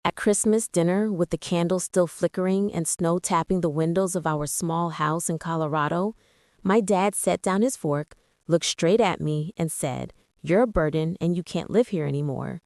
At Christmas dinner, with the candles still flickering and snow tapping the windows of our small house in Colorado, my dad set down his fork, looked straight at me, and said, "You're a burden and you can't live here anymore."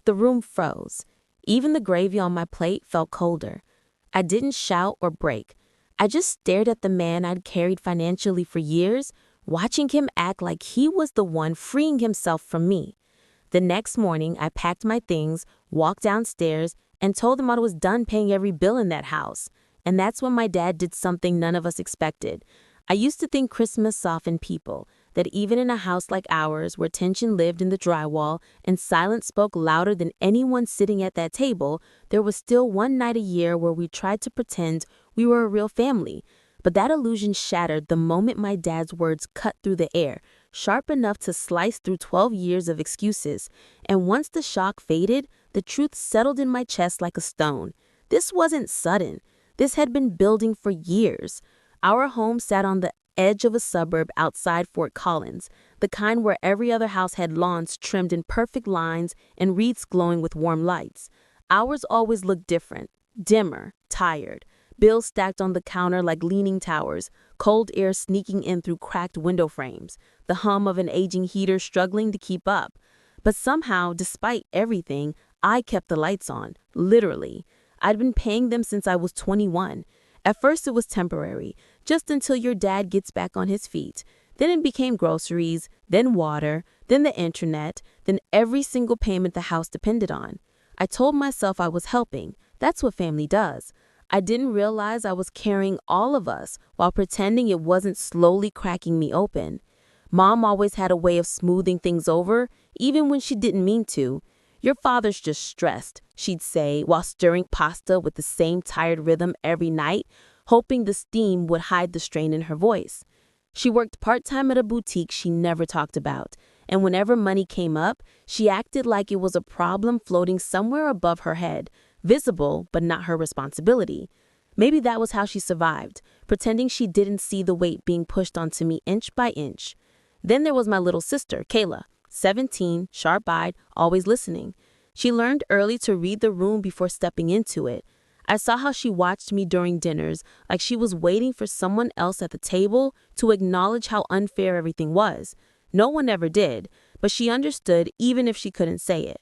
The room froze. Even the gravy on my plate felt colder. I didn't shout or break. I just stared at the man I'd carried financially for years, watching him act like he was the one freeing himself from me. The next morning, I packed my things, walked downstairs, and told him I was done paying every bill in that house. And that's when my dad did something none of us expected. I used to think Christmas softened people, that even in a house like ours, where tension lived in the drywall and silence spoke louder than anyone sitting at that table, there was still one night a year where we tried to pretend we were a real family. But that illusion shattered the moment my dad's words cut through the air, sharp enough to slice through 12 years of excuses. And once the shock faded, the truth settled in my chest like a stone. This wasn't sudden. This had been building for years. Our home sat on the edge of a suburb outside Fort Collins, the kind where every other house had lawns trimmed in perfect lines and wreaths glowing with warm lights. Ours always looked different, dimmer, tired. Bills stacked on the counter like leaning towers, cold air sneaking in through cracked window frames, the hum of an aging heater struggling to keep up. But somehow, despite everything, I kept the lights on, literally. I'd been paying them since I was 21. At first it was temporary, just until your dad gets back on his feet. Then it became groceries, then water, then the internet, then every single payment the house depended on. I told myself I was helping. That's what family does. I didn't realize I was carrying all of us while pretending it wasn't slowly cracking me open. Mom always had a way of smoothing things over, even when she didn't mean to. "Your father's just stressed," she'd say, while stirring pasta with the same tired rhythm every night, hoping the steam would hide the strain in her voice. She worked part-time at a boutique she never talked about, and whenever money came up, she acted like it was a problem floating somewhere above her head, visible but not her responsibility. Maybe that was how she survived, pretending she didn't see the weight being pushed onto me inch by inch. Then there was my little sister, Kayla, 17, sharp-eyed, always listening. She learned early to read the room before stepping into it. I saw how she watched me during dinners, like she was waiting for someone else at the table to acknowledge how unfair everything was. No one ever did, but she understood even if she couldn't say it.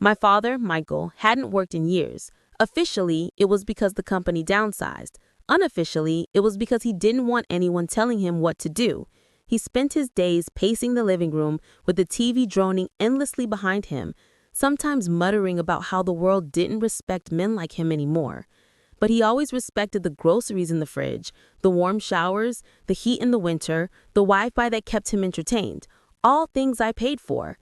My father, Michael, hadn't worked in years. Officially, it was because the company downsized. Unofficially, it was because he didn't want anyone telling him what to do. He spent his days pacing the living room with the TV droning endlessly behind him, sometimes muttering about how the world didn't respect men like him anymore. But he always respected the groceries in the fridge, the warm showers, the heat in the winter, the Wi-Fi that kept him entertained, all things I paid for.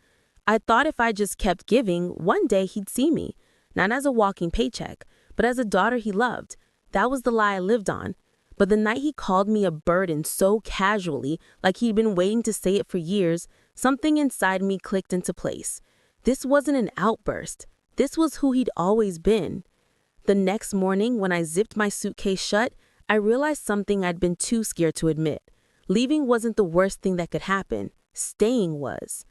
I thought if I just kept giving, one day he'd see me, not as a walking paycheck, but as a daughter he loved. That was the lie I lived on. But the night he called me a burden so casually, like he'd been waiting to say it for years, something inside me clicked into place. This wasn't an outburst. This was who he'd always been. The next morning, when I zipped my suitcase shut, I realized something I'd been too scared to admit. Leaving wasn't the worst thing that could happen. Staying was.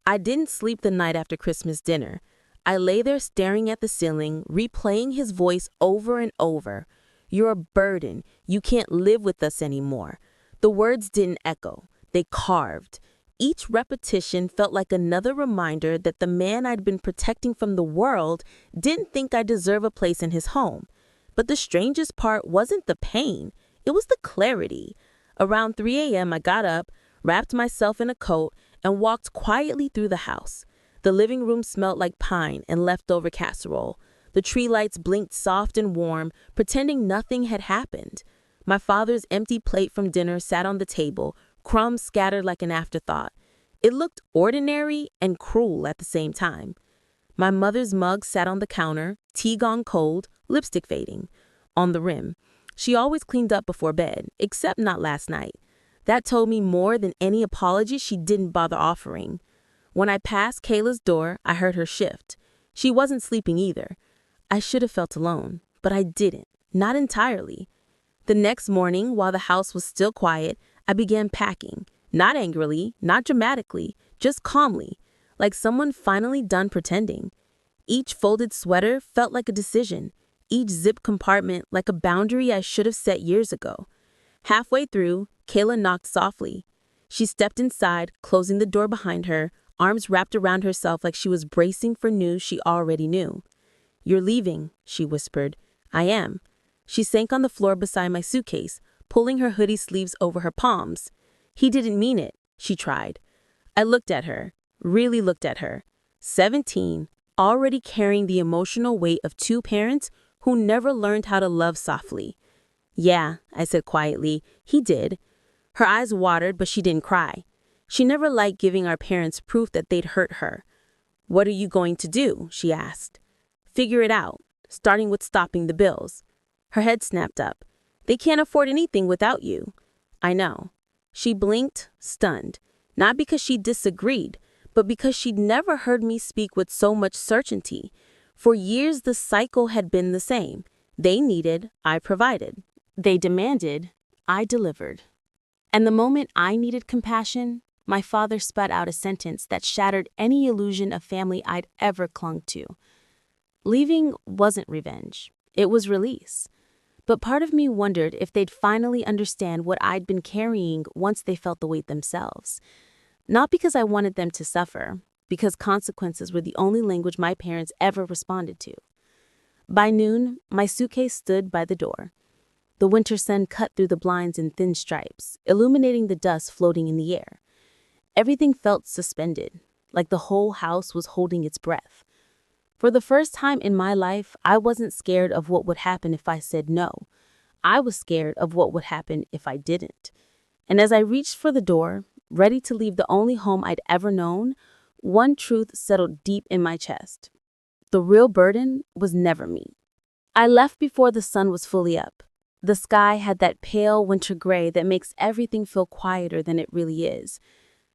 I didn't sleep the night after Christmas dinner. I lay there staring at the ceiling, replaying his voice over and over. "You're a burden. You can't live with us anymore." The words didn't echo. They carved. Each repetition felt like another reminder that the man I'd been protecting from the world didn't think I deserve a place in his home. But the strangest part wasn't the pain. It was the clarity. Around 3 a.m., I got up, wrapped myself in a coat, and walked quietly through the house. The living room smelled like pine and leftover casserole. The tree lights blinked soft and warm, pretending nothing had happened. My father's empty plate from dinner sat on the table, crumbs scattered like an afterthought. It looked ordinary and cruel at the same time. My mother's mug sat on the counter, tea gone cold, lipstick fading on the rim. She always cleaned up before bed, except not last night. That told me more than any apology she didn't bother offering. When I passed Kayla's door, I heard her shift. She wasn't sleeping either. I should have felt alone, but I didn't, not entirely. The next morning, while the house was still quiet, I began packing, not angrily, not dramatically, just calmly, like someone finally done pretending. Each folded sweater felt like a decision, each zip compartment like a boundary I should have set years ago. Halfway through, Kayla knocked softly. She stepped inside, closing the door behind her, arms wrapped around herself like she was bracing for news she already knew. "You're leaving," she whispered. "I am." She sank on the floor beside my suitcase, pulling her hoodie sleeves over her palms. "He didn't mean it," she tried. I looked at her, really looked at her. 17, already carrying the emotional weight of two parents who never learned how to love softly. "Yeah," I said quietly, "he did." Her eyes watered, but she didn't cry. She never liked giving our parents proof that they'd hurt her. "What are you going to do?" she asked. "Figure it out, starting with stopping the bills." Her head snapped up. "They can't afford anything without you." "I know." She blinked, stunned, not because she disagreed, but because she'd never heard me speak with so much certainty. For years, the cycle had been the same. They needed, I provided. They demanded, I delivered. And the moment I needed compassion, my father spat out a sentence that shattered any illusion of family I'd ever clung to. Leaving wasn't revenge. It was release. But part of me wondered if they'd finally understand what I'd been carrying once they felt the weight themselves. Not because I wanted them to suffer, because consequences were the only language my parents ever responded to. By noon, my suitcase stood by the door. The winter sun cut through the blinds in thin stripes, illuminating the dust floating in the air. Everything felt suspended, like the whole house was holding its breath. For the first time in my life, I wasn't scared of what would happen if I said no. I was scared of what would happen if I didn't. And as I reached for the door, ready to leave the only home I'd ever known, one truth settled deep in my chest. The real burden was never me. I left before the sun was fully up. The sky had that pale winter gray that makes everything feel quieter than it really is.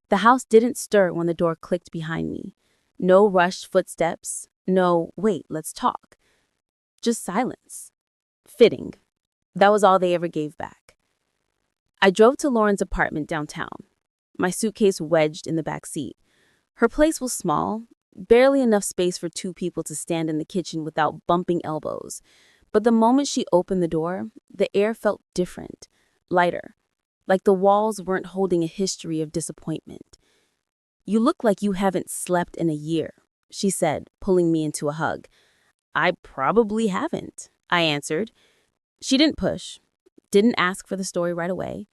The house didn't stir when the door clicked behind me. No rushed footsteps. No, "Wait, let's talk." Just silence. Fitting. That was all they ever gave back. I drove to Lauren's apartment downtown, my suitcase wedged in the back seat. Her place was small, barely enough space for two people to stand in the kitchen without bumping elbows. But the moment she opened the door, the air felt different, lighter, like the walls weren't holding a history of disappointment. "You look like you haven't slept in a year," she said, pulling me into a hug. "I probably haven't," I answered. She didn't push, didn't ask for the story right away.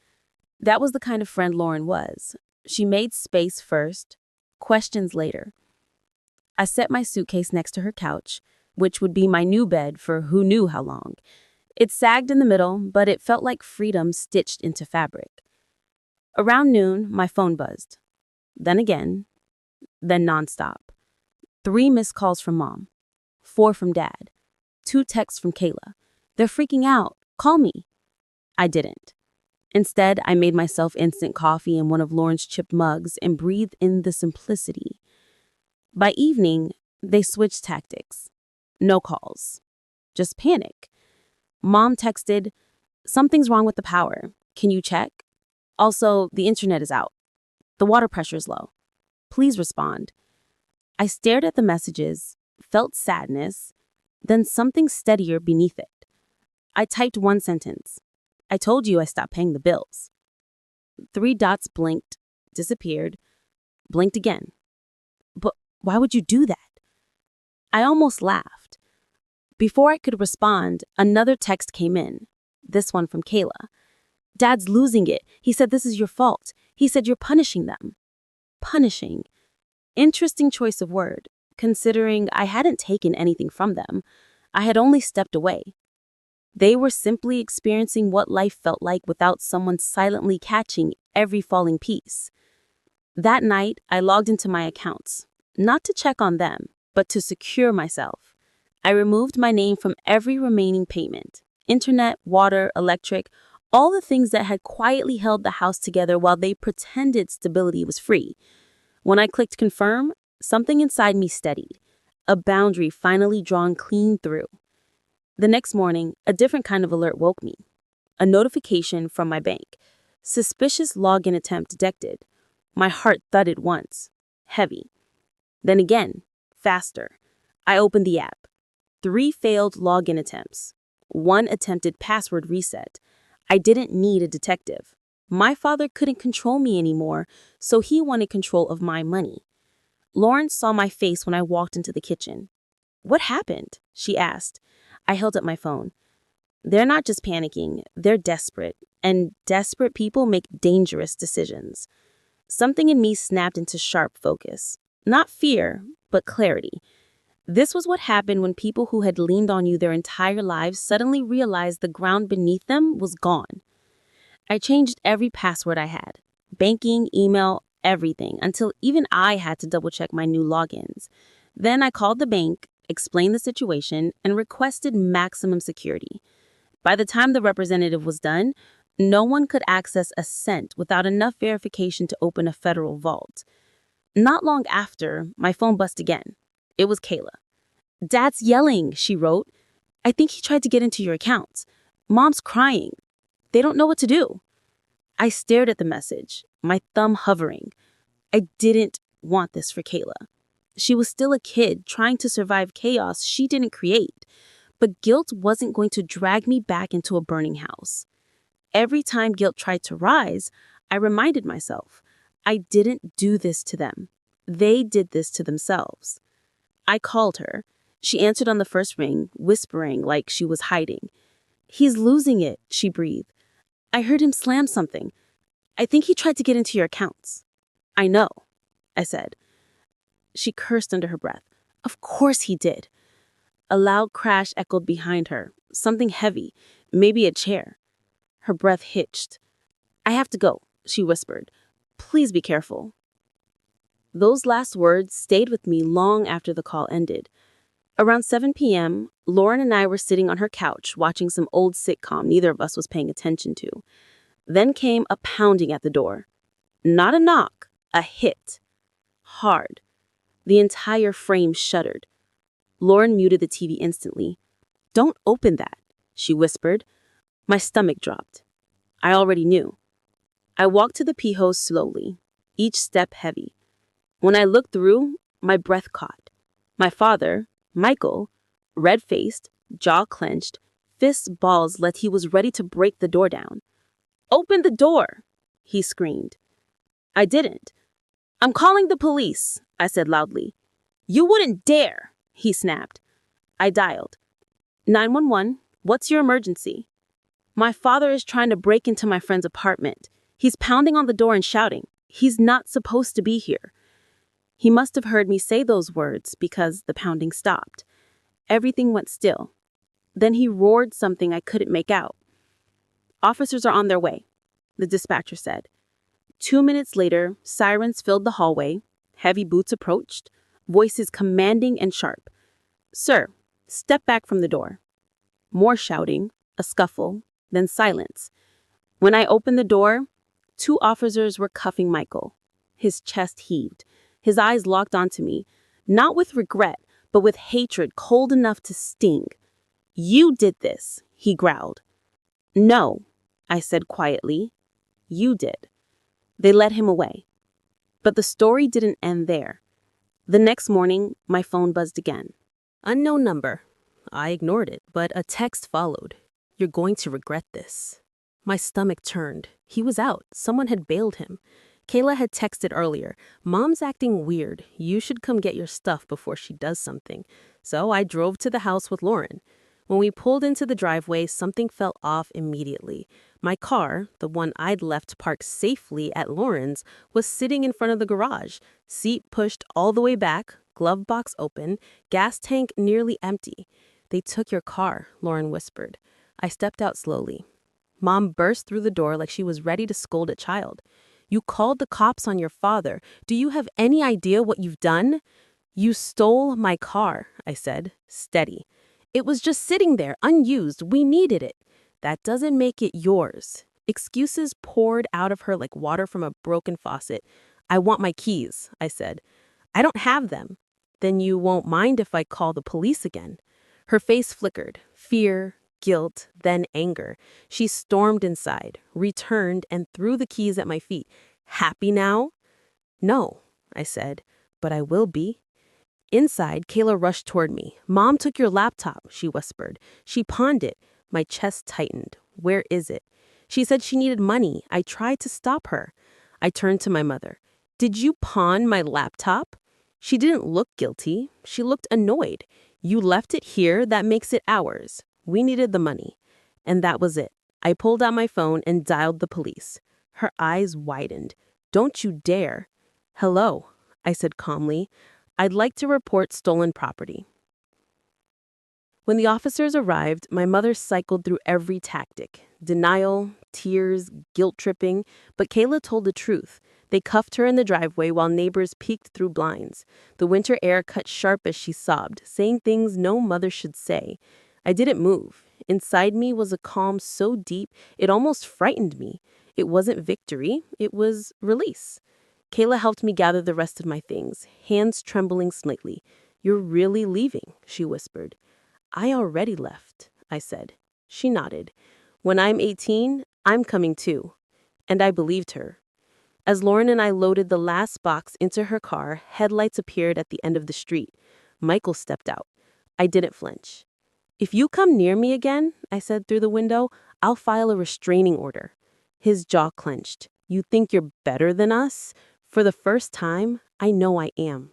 That was the kind of friend Lauren was. She made space first, questions later. I set my suitcase next to her couch, which would be my new bed for who knew how long. It sagged in the middle, but it felt like freedom stitched into fabric. Around noon, my phone buzzed. Then again, then nonstop. 3 missed calls from Mom, 4 from Dad, 2 texts from Kayla. "They're freaking out. Call me." I didn't. Instead, I made myself instant coffee in one of Lauren's chipped mugs and breathed in the simplicity. By evening, they switched tactics. No calls. Just panic. Mom texted, "Something's wrong with the power. Can you check? Also, the internet is out. The water pressure is low. Please respond." I stared at the messages, felt sadness, then something steadier beneath it. I typed one sentence. "I told you I stopped paying the bills." 3 dots blinked, disappeared, blinked again. "But why would you do that?" I almost laughed. Before I could respond, another text came in, this one from Kayla. "Dad's losing it. He said this is your fault. He said you're punishing them." Punishing. Interesting choice of word, considering I hadn't taken anything from them. I had only stepped away. They were simply experiencing what life felt like without someone silently catching every falling piece. That night, I logged into my accounts, not to check on them, but to secure myself. I removed my name from every remaining payment: internet, water, electric, all the things that had quietly held the house together while they pretended stability was free. When I clicked confirm, something inside me steadied, a boundary finally drawn clean through. The next morning, a different kind of alert woke me. A notification from my bank. Suspicious login attempt detected. My heart thudded once, heavy. Then again, faster. I opened the app. 3 failed login attempts. 1 attempted password reset. I didn't need a detective. My father couldn't control me anymore, so he wanted control of my money. Lauren saw my face when I walked into the kitchen. "What happened?" she asked. I held up my phone. "They're not just panicking, they're desperate, and desperate people make dangerous decisions." Something in me snapped into sharp focus. Not fear, but clarity. This was what happened when people who had leaned on you their entire lives suddenly realized the ground beneath them was gone. I changed every password I had. Banking, email, everything, until even I had to double-check my new logins. Then I called the bank, explained the situation, and requested maximum security. By the time the representative was done, no one could access a cent without enough verification to open a federal vault. Not long after, my phone buzzed again. It was Kayla. "Dad's yelling," she wrote. "I think he tried to get into your accounts. Mom's crying. They don't know what to do." I stared at the message, my thumb hovering. I didn't want this for Kayla. She was still a kid trying to survive chaos she didn't create. But guilt wasn't going to drag me back into a burning house. Every time guilt tried to rise, I reminded myself, I didn't do this to them. They did this to themselves. I called her. She answered on the first ring, whispering like she was hiding. "He's losing it," she breathed. "I heard him slam something. I think he tried to get into your accounts." "I know," I said. She cursed under her breath. "Of course he did." A loud crash echoed behind her, something heavy, maybe a chair. Her breath hitched. "I have to go," she whispered. "Please be careful." Those last words stayed with me long after the call ended. Around 7 p.m., Lauren and I were sitting on her couch watching some old sitcom neither of us was paying attention to. Then came a pounding at the door. Not a knock, a hit. Hard. The entire frame shuddered. Lauren muted the TV instantly. "Don't open that," she whispered. My stomach dropped. I already knew. I walked to the pee-hose slowly, each step heavy. When I looked through, my breath caught. My father, Michael, red-faced, jaw clenched, fists balls like he was ready to break the door down. "Open the door!" he screamed. I didn't. "I'm calling the police," I said loudly. "You wouldn't dare," he snapped. I dialed. 911, what's your emergency? "My father is trying to break into my friend's apartment. He's pounding on the door and shouting. He's not supposed to be here." He must have heard me say those words because the pounding stopped. Everything went still. Then he roared something I couldn't make out. "Officers are on their way," the dispatcher said. 2 minutes later, sirens filled the hallway. Heavy boots approached, voices commanding and sharp. "Sir, step back from the door." More shouting, a scuffle, then silence. When I opened the door, 2 officers were cuffing Michael. His chest heaved. His eyes locked onto me, not with regret, but with hatred cold enough to sting. "You did this," he growled. "No," I said quietly. "You did." They led him away. But the story didn't end there. The next morning, my phone buzzed again. Unknown number. I ignored it, but a text followed. "You're going to regret this." My stomach turned. He was out. Someone had bailed him. Kayla had texted earlier, "Mom's acting weird. You should come get your stuff before she does something." So I drove to the house with Lauren. When we pulled into the driveway, something felt off immediately. My car, the one I'd left parked safely at Lauren's, was sitting in front of the garage, seat pushed all the way back, glove box open, gas tank nearly empty. "They took your car," Lauren whispered. I stepped out slowly. Mom burst through the door like she was ready to scold a child. "You called the cops on your father. Do you have any idea what you've done?" "You stole my car," I said, steady. "It was just sitting there, unused. We needed it." "That doesn't make it yours." Excuses poured out of her like water from a broken faucet. "I want my keys," I said. "I don't have them." "Then you won't mind if I call the police again?" Her face flickered. Fear, guilt, then anger. She stormed inside, returned, and threw the keys at my feet. "Happy now?" "No," I said, "but I will be." Inside, Kayla rushed toward me. "Mom took your laptop," she whispered. "She pawned it." My chest tightened. "Where is it?" "She said she needed money. I tried to stop her." I turned to my mother. "Did you pawn my laptop?" She didn't look guilty. She looked annoyed. "You left it here. That makes it ours. We needed the money." And that was it. I pulled out my phone and dialed the police. Her eyes widened. "Don't you dare." "Hello," I said calmly. "I'd like to report stolen property." When the officers arrived, my mother cycled through every tactic: denial, tears, guilt tripping. But Kayla told the truth. They cuffed her in the driveway while neighbors peeked through blinds. The winter air cut sharp as she sobbed, saying things no mother should say. I didn't move. Inside me was a calm so deep it almost frightened me. It wasn't victory, it was release. Kayla helped me gather the rest of my things, hands trembling slightly. "You're really leaving," she whispered. "I already left," I said. She nodded. "When I'm 18, I'm coming too." And I believed her. As Lauren and I loaded the last box into her car, headlights appeared at the end of the street. Michael stepped out. I didn't flinch. "If you come near me again," I said through the window, "I'll file a restraining order." His jaw clenched. "You think you're better than us?" For the first time, I know I am.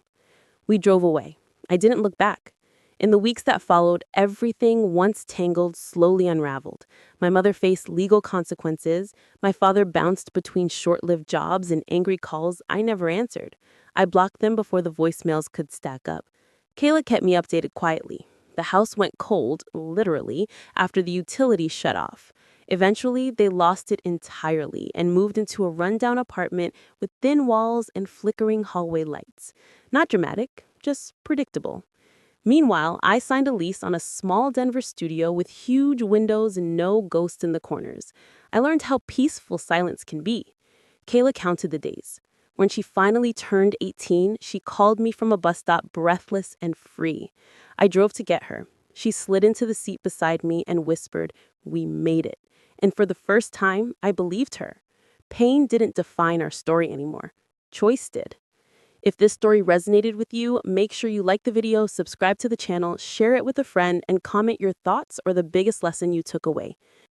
We drove away. I didn't look back. In the weeks that followed, everything once tangled slowly unraveled. My mother faced legal consequences. My father bounced between short-lived jobs and angry calls I never answered. I blocked them before the voicemails could stack up. Kayla kept me updated quietly. The house went cold, literally, after the utilities shut off. Eventually, they lost it entirely and moved into a rundown apartment with thin walls and flickering hallway lights. Not dramatic, just predictable. Meanwhile, I signed a lease on a small Denver studio with huge windows and no ghosts in the corners. I learned how peaceful silence can be. Kayla counted the days. When she finally turned 18, she called me from a bus stop breathless and free. I drove to get her. She slid into the seat beside me and whispered, "We made it." And for the first time, I believed her. Pain didn't define our story anymore. Choice did. If this story resonated with you, make sure you like the video, subscribe to the channel, share it with a friend, and comment your thoughts or the biggest lesson you took away.